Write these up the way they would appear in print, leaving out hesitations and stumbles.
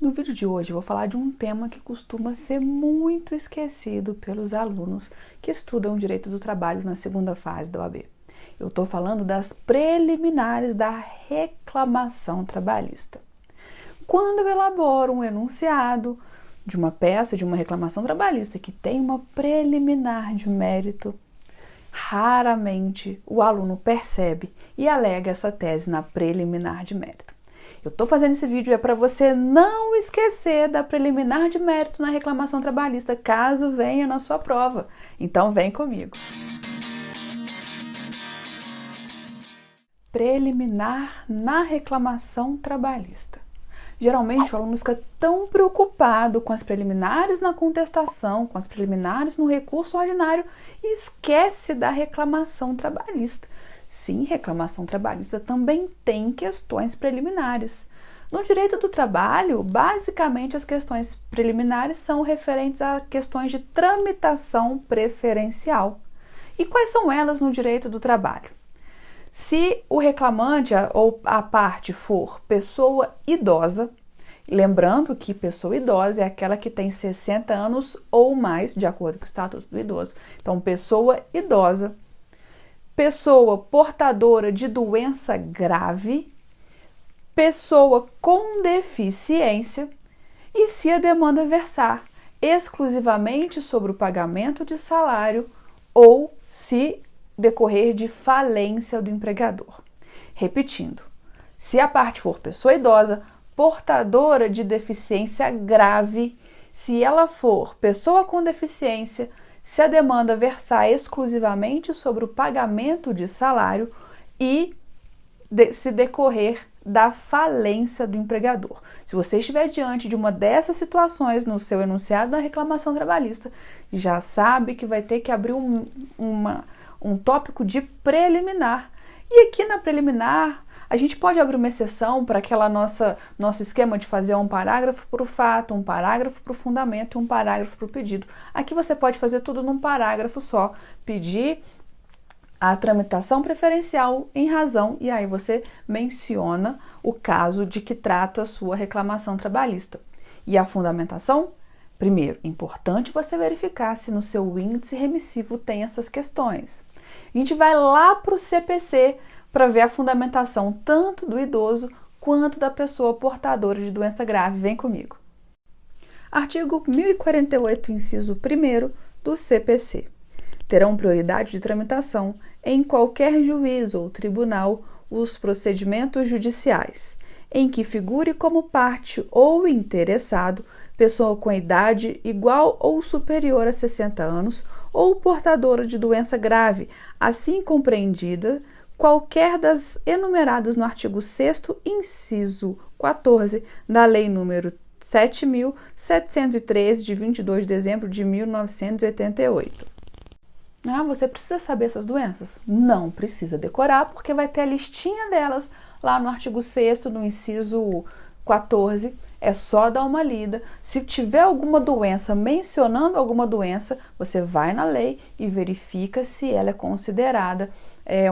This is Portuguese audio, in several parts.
No vídeo de hoje eu vou falar de um tema que costuma ser muito esquecido pelos alunos que estudam Direito do Trabalho na segunda fase da OAB. Eu estou falando das preliminares da reclamação trabalhista. Quando eu elaboro um enunciado de uma peça, de uma reclamação trabalhista que tem uma preliminar de mérito, raramente o aluno percebe e alega essa tese na preliminar de mérito. Eu estou fazendo esse vídeo para você não esquecer da preliminar de mérito na reclamação trabalhista, caso venha na sua prova. Então vem comigo. Preliminar na reclamação trabalhista. Geralmente o aluno fica tão preocupado com as preliminares na contestação, com as preliminares no recurso ordinário e esquece da reclamação trabalhista. Sim, reclamação trabalhista também tem questões preliminares. No direito do trabalho, basicamente as questões preliminares são referentes a questões de tramitação preferencial. E quais são elas no direito do trabalho? Se o reclamante ou a parte for pessoa idosa, lembrando que pessoa idosa é aquela que tem 60 anos ou mais, de acordo com o Estatuto do Idoso. Então, pessoa idosa, pessoa portadora de doença grave, pessoa com deficiência e se a demanda versar exclusivamente sobre o pagamento de salário ou se decorrer de falência do empregador. Repetindo, se a parte for pessoa idosa, portadora de deficiência grave, se ela for pessoa com deficiência, se a demanda versar exclusivamente sobre o pagamento de salário e se decorrer da falência do empregador. Se você estiver diante de uma dessas situações no seu enunciado da reclamação trabalhista, já sabe que vai ter que abrir um tópico de preliminar. E aqui na preliminar, a gente pode abrir uma exceção para aquela nosso esquema de fazer um parágrafo para o fato, um parágrafo para o fundamento e um parágrafo para o pedido. Aqui você pode fazer tudo num parágrafo só, pedir a tramitação preferencial em razão, e aí você menciona o caso de que trata a sua reclamação trabalhista. E a fundamentação? Primeiro, importante você verificar se no seu índice remissivo tem essas questões. A gente vai lá para o CPC para ver a fundamentação tanto do idoso quanto da pessoa portadora de doença grave. Vem comigo. Artigo 1048, inciso 1º do CPC. Terão prioridade de tramitação em qualquer juízo ou tribunal os procedimentos judiciais, em que figure como parte ou interessado pessoa com idade igual ou superior a 60 anos ou portadora de doença grave, assim compreendida qualquer das enumeradas no artigo 6º, inciso 14, da Lei nº 7.713, de 22 de dezembro de 1988. Você precisa saber essas doenças? Não precisa decorar, porque vai ter a listinha delas lá no artigo 6º, no inciso 14. É só dar uma lida. Se tiver alguma doença, mencionando alguma doença, você vai na lei e verifica se ela é considerada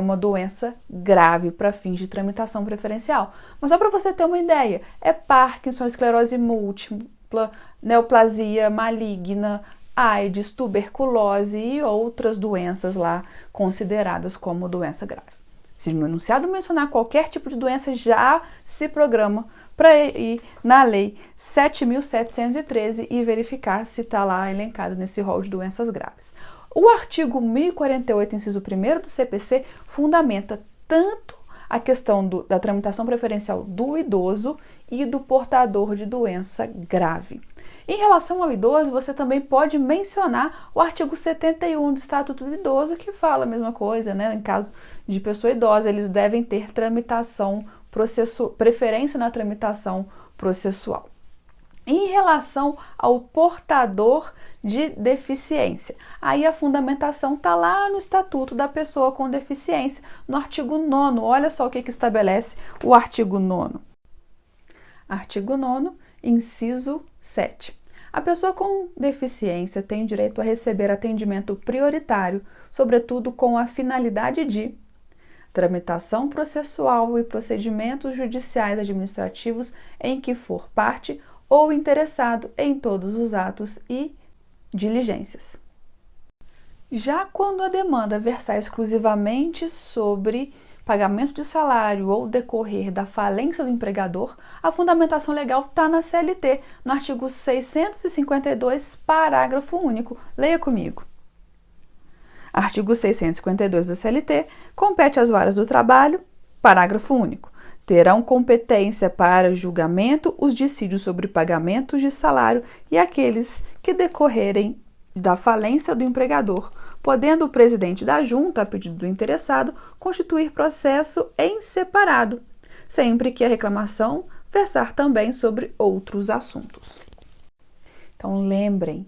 uma doença grave para fins de tramitação preferencial. Mas só para você ter uma ideia, é Parkinson, esclerose múltipla, neoplasia maligna, AIDS, tuberculose e outras doenças lá consideradas como doença grave. Se no enunciado mencionar qualquer tipo de doença, já se programa para ir na Lei 7.713 e verificar se está lá elencado nesse rol de doenças graves. O artigo 1048, inciso 1º do CPC, fundamenta tanto a questão da tramitação preferencial do idoso e do portador de doença grave. Em relação ao idoso, você também pode mencionar o artigo 71 do Estatuto do Idoso, que fala a mesma coisa, né? Em caso de pessoa idosa, eles devem ter preferência na tramitação processual. Em relação ao portador de deficiência, aí a fundamentação está lá no Estatuto da Pessoa com Deficiência, no artigo 9º. Olha só o que estabelece o artigo 9º. Artigo 9º, inciso 7. A pessoa com deficiência tem direito a receber atendimento prioritário, sobretudo com a finalidade de tramitação processual e procedimentos judiciais administrativos em que for parte ou interessado em todos os atos e diligências. Já quando a demanda versar exclusivamente sobre pagamento de salário ou decorrer da falência do empregador, a fundamentação legal está na CLT, no artigo 652, parágrafo único. Leia comigo. Artigo 652 da CLT, compete às varas do trabalho, parágrafo único. Terão competência para julgamento os dissídios sobre pagamentos de salário e aqueles que decorrerem da falência do empregador, podendo o presidente da junta, a pedido do interessado, constituir processo em separado, sempre que a reclamação versar também sobre outros assuntos. Então, lembrem,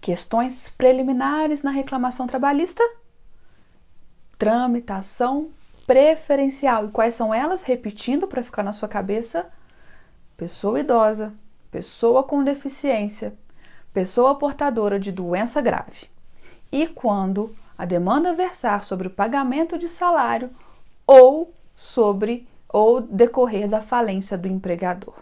questões preliminares na reclamação trabalhista, tramitação preferencial. E quais são elas? Repetindo para ficar na sua cabeça: pessoa idosa, pessoa com deficiência, pessoa portadora de doença grave. E quando a demanda versar sobre o pagamento de salário ou decorrer da falência do empregador.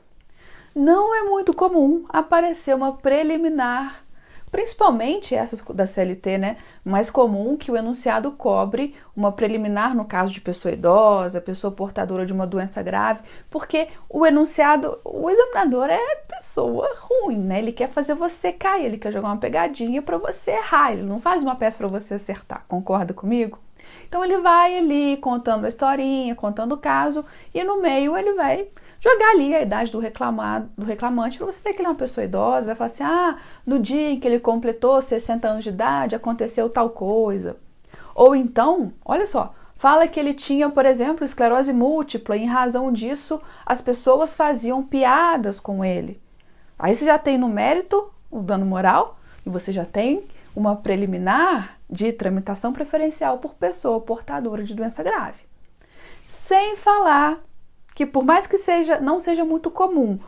Não é muito comum aparecer uma preliminar, principalmente essas da CLT, né? Mais comum que o enunciado cobre uma preliminar no caso de pessoa idosa, pessoa portadora de uma doença grave, porque o examinador é pessoa ruim, né? Ele quer fazer você cair, ele quer jogar uma pegadinha para você errar, ele não faz uma peça para você acertar, concorda comigo? Então ele vai ali contando a historinha, contando o caso, e no meio ele vai jogar ali a idade do reclamante para você ver que ele é uma pessoa idosa, vai falar assim: no dia em que ele completou 60 anos de idade aconteceu tal coisa. Ou então, olha só, fala que ele tinha, por exemplo, esclerose múltipla e em razão disso as pessoas faziam piadas com ele. Aí você já tem no mérito o dano moral e você já tem uma preliminar de tramitação preferencial por pessoa portadora de doença grave. Sem falar que, por mais que não seja muito comum,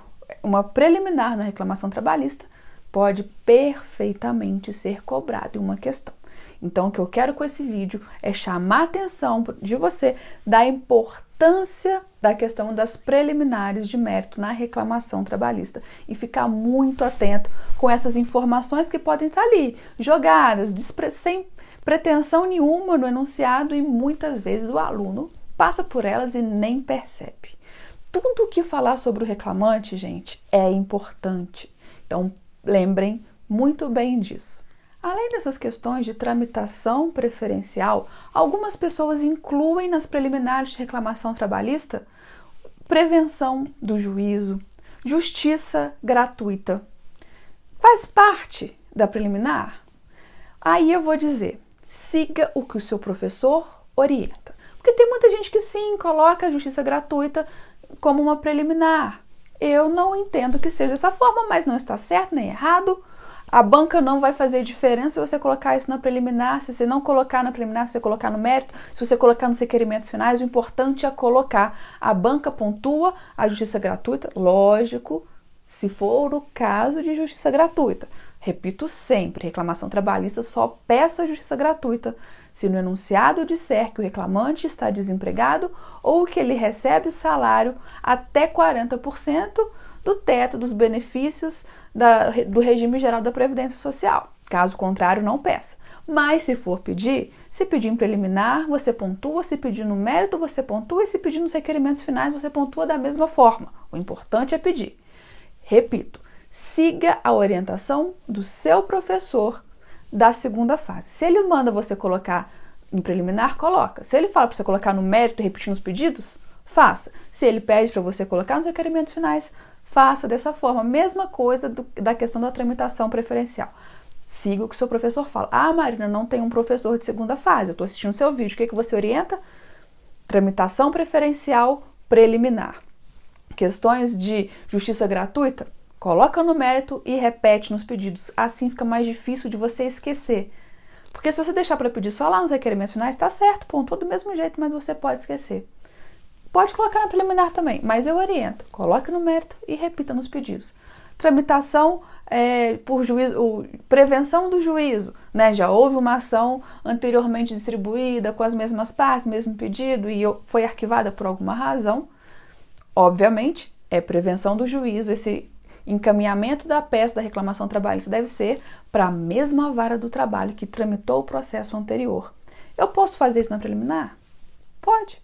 uma preliminar na reclamação trabalhista pode perfeitamente ser cobrada em uma questão. Então, o que eu quero com esse vídeo é chamar a atenção de você da importância da questão das preliminares de mérito na reclamação trabalhista e ficar muito atento com essas informações que podem estar ali, jogadas, sem pretensão nenhuma no enunciado, e muitas vezes o aluno passa por elas e nem percebe. Tudo que falar sobre o reclamante, gente, é importante. Então, lembrem muito bem disso. Além dessas questões de tramitação preferencial, algumas pessoas incluem nas preliminares de reclamação trabalhista prevenção do juízo, justiça gratuita. Faz parte da preliminar? Aí eu vou dizer, siga o que o seu professor orienta. Porque tem muita gente que sim, coloca a justiça gratuita como uma preliminar. Eu não entendo que seja dessa forma, mas não está certo nem errado. A banca não vai fazer diferença se você colocar isso na preliminar, se você não colocar na preliminar, se você colocar no mérito, se você colocar nos requerimentos finais. O importante é colocar. A banca pontua a justiça gratuita, lógico, se for o caso de justiça gratuita. Repito sempre, reclamação trabalhista só peça justiça gratuita se no enunciado disser que o reclamante está desempregado ou que ele recebe salário até 40% do teto dos benefícios do regime geral da Previdência Social. Caso contrário, não peça. Mas se for pedir, se pedir em preliminar, você pontua, se pedir no mérito, você pontua, e se pedir nos requerimentos finais, você pontua da mesma forma. O importante é pedir. Repito, siga a orientação do seu professor da segunda fase. Se ele manda você colocar em preliminar, coloca. Se ele fala para você colocar no mérito, repetindo os pedidos, faça. Se ele pede para você colocar nos requerimentos finais, faça dessa forma. Mesma coisa da questão da tramitação preferencial. Siga o que o seu professor fala. Marina, não tem um professor de segunda fase. Eu estou assistindo seu vídeo. O que você orienta? Tramitação preferencial preliminar. Questões de justiça gratuita, coloca no mérito e repete nos pedidos. Assim fica mais difícil de você esquecer. Porque se você deixar para pedir só lá nos requerimentos finais, está certo, pontua do mesmo jeito, mas você pode esquecer. Pode colocar na preliminar também, mas eu oriento. Coloque no mérito e repita nos pedidos. Tramitação por juízo, prevenção do juízo, né? Já houve uma ação anteriormente distribuída com as mesmas partes, mesmo pedido, e foi arquivada por alguma razão. Obviamente, é prevenção do juízo, esse encaminhamento da peça da reclamação trabalhista deve ser para a mesma vara do trabalho que tramitou o processo anterior. Eu posso fazer isso na preliminar? Pode.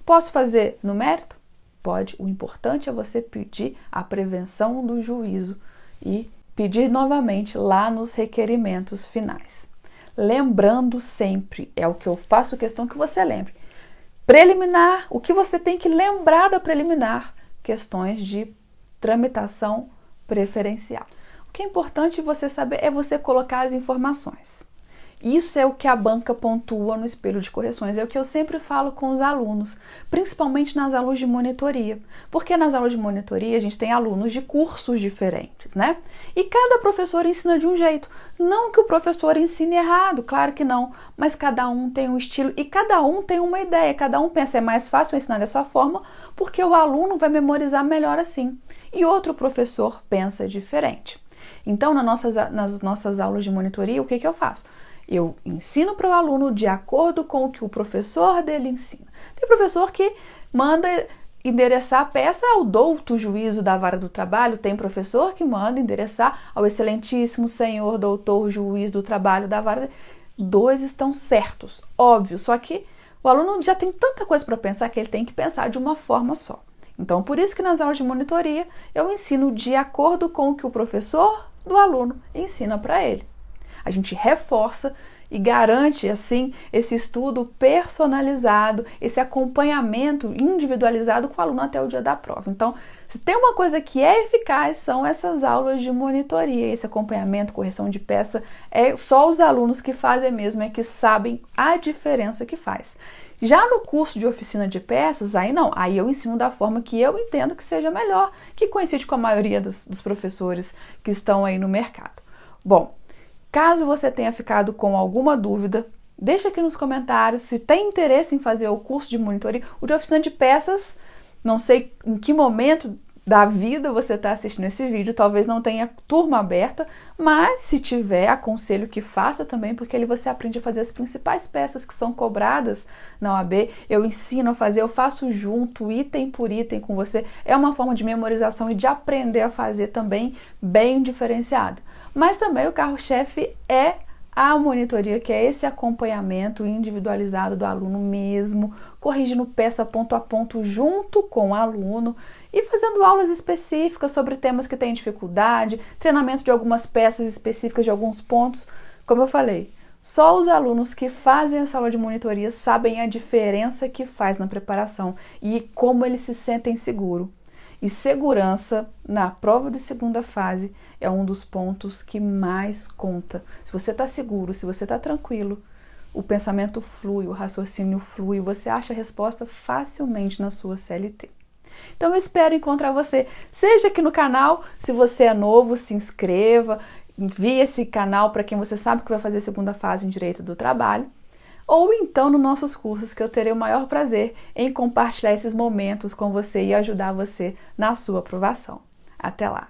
Posso fazer no mérito? Pode. O importante é você pedir a prevenção do juízo e pedir novamente lá nos requerimentos finais. Lembrando sempre, é o que eu faço questão que você lembre. Preliminar, o que você tem que lembrar da preliminar? Questões de tramitação preferencial. O que é importante você saber é você colocar as informações. Isso é o que a banca pontua no espelho de correções, é o que eu sempre falo com os alunos, principalmente nas aulas de monitoria. Porque nas aulas de monitoria a gente tem alunos de cursos diferentes, né? E cada professor ensina de um jeito. Não que o professor ensine errado, claro que não, mas cada um tem um estilo e cada um tem uma ideia, cada um pensa, é mais fácil ensinar dessa forma porque o aluno vai memorizar melhor assim. E outro professor pensa diferente. Então, nas nossas aulas de monitoria, o que eu faço? Eu ensino para o aluno de acordo com o que o professor dele ensina. Tem professor que manda endereçar a peça ao douto juízo da vara do trabalho, tem professor que manda endereçar ao excelentíssimo senhor doutor juiz do trabalho da vara. Dois estão certos, óbvio, só que o aluno já tem tanta coisa para pensar que ele tem que pensar de uma forma só. Então, por isso que nas aulas de monitoria eu ensino de acordo com o que o professor do aluno ensina para ele. A gente reforça e garante, assim, esse estudo personalizado, esse acompanhamento individualizado com o aluno até o dia da prova. Então, se tem uma coisa que é eficaz, são essas aulas de monitoria, esse acompanhamento, correção de peça, é só os alunos que fazem mesmo, é que sabem a diferença que faz. Já no curso de oficina de peças, aí não, aí eu ensino da forma que eu entendo que seja melhor, que coincide com a maioria dos professores que estão aí no mercado. Bom, caso você tenha ficado com alguma dúvida, deixa aqui nos comentários. Se tem interesse em fazer o curso de monitoria, o de oficina de peças, não sei em que momento da vida você está assistindo esse vídeo, talvez não tenha turma aberta, mas se tiver, aconselho que faça também, porque ali você aprende a fazer as principais peças que são cobradas na OAB. Eu ensino a fazer, eu faço junto, item por item com você. É uma forma de memorização e de aprender a fazer também bem diferenciada. Mas também o carro-chefe é a monitoria, que é esse acompanhamento individualizado do aluno mesmo, corrigindo peça ponto a ponto junto com o aluno e fazendo aulas específicas sobre temas que têm dificuldade, treinamento de algumas peças específicas de alguns pontos. Como eu falei, só os alunos que fazem essa aula de monitoria sabem a diferença que faz na preparação e como eles se sentem seguros. E segurança na prova de segunda fase é um dos pontos que mais conta. Se você está seguro, se você está tranquilo, o pensamento flui, o raciocínio flui, você acha a resposta facilmente na sua CLT. Então eu espero encontrar você, seja aqui no canal, se você é novo, se inscreva, envie esse canal para quem você sabe que vai fazer a segunda fase em Direito do Trabalho, ou então nos nossos cursos, que eu terei o maior prazer em compartilhar esses momentos com você e ajudar você na sua aprovação. Até lá!